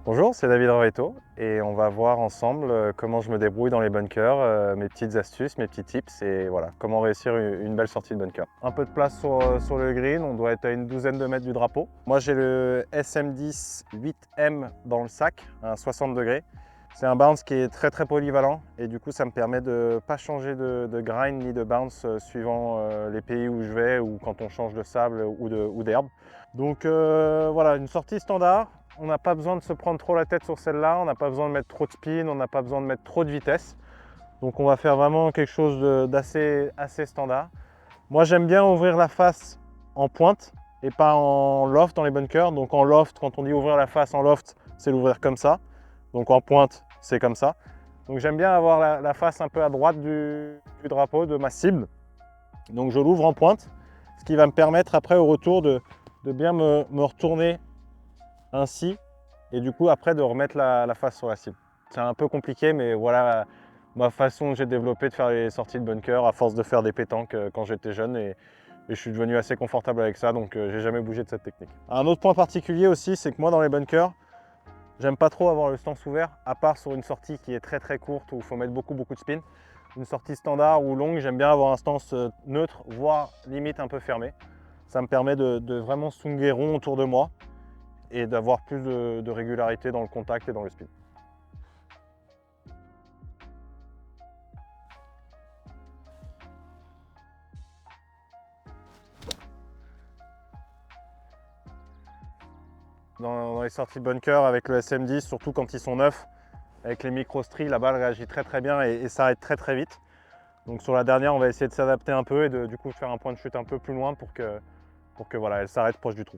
Bonjour, c'est David Rovetto et on va voir ensemble comment je me débrouille dans les bunkers, mes petites astuces, mes petits tips et voilà, comment réussir une belle sortie de bunker. Un peu de place sur le green, on doit être à une douzaine de mètres du drapeau. Moi j'ai le SM10 8M dans le sac, à 60 degrés. C'est un bounce qui est très polyvalent et du coup ça me permet de ne pas changer de grind ni de bounce suivant les pays où je vais ou quand on change de sable ou d'herbe. Donc voilà, une sortie standard. On n'a pas besoin de se prendre trop la tête sur celle-là, on n'a pas besoin de mettre trop de spin, on n'a pas besoin de mettre trop de vitesse. Donc on va faire vraiment quelque chose d'assez standard. Moi j'aime bien ouvrir la face en pointe et pas en loft dans les bunkers. Donc en loft, quand on dit ouvrir la face en loft, c'est l'ouvrir comme ça. Donc en pointe, c'est comme ça. Donc j'aime bien avoir la face un peu à droite du drapeau, de ma cible. Donc je l'ouvre en pointe, ce qui va me permettre après au retour de bien me retourner ainsi et du coup après de remettre la face sur la cible. C'est un peu compliqué mais voilà ma façon que j'ai développée de faire les sorties de bunker à force de faire des pétanques quand j'étais jeune et je suis devenu assez confortable avec ça donc j'ai jamais bougé de cette technique. Un autre point particulier aussi c'est que moi dans les bunkers j'aime pas trop avoir le stance ouvert à part sur une sortie qui est très courte où il faut mettre beaucoup de spin. Une sortie standard ou longue j'aime bien avoir un stance neutre voire limite un peu fermé. Ça me permet de vraiment swinguer rond autour de moi et d'avoir plus de régularité dans le contact et dans le spin. Dans les sorties de bunker avec le SM10, surtout quand ils sont neufs, avec les micro-stries, la balle réagit très bien et s'arrête très vite. Donc sur la dernière, on va essayer de s'adapter un peu et du coup faire un point de chute un peu plus loin pour que voilà, elle s'arrête proche du trou.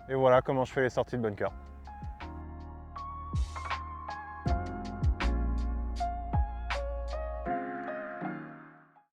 Et voilà comment je fais les sorties de bunker.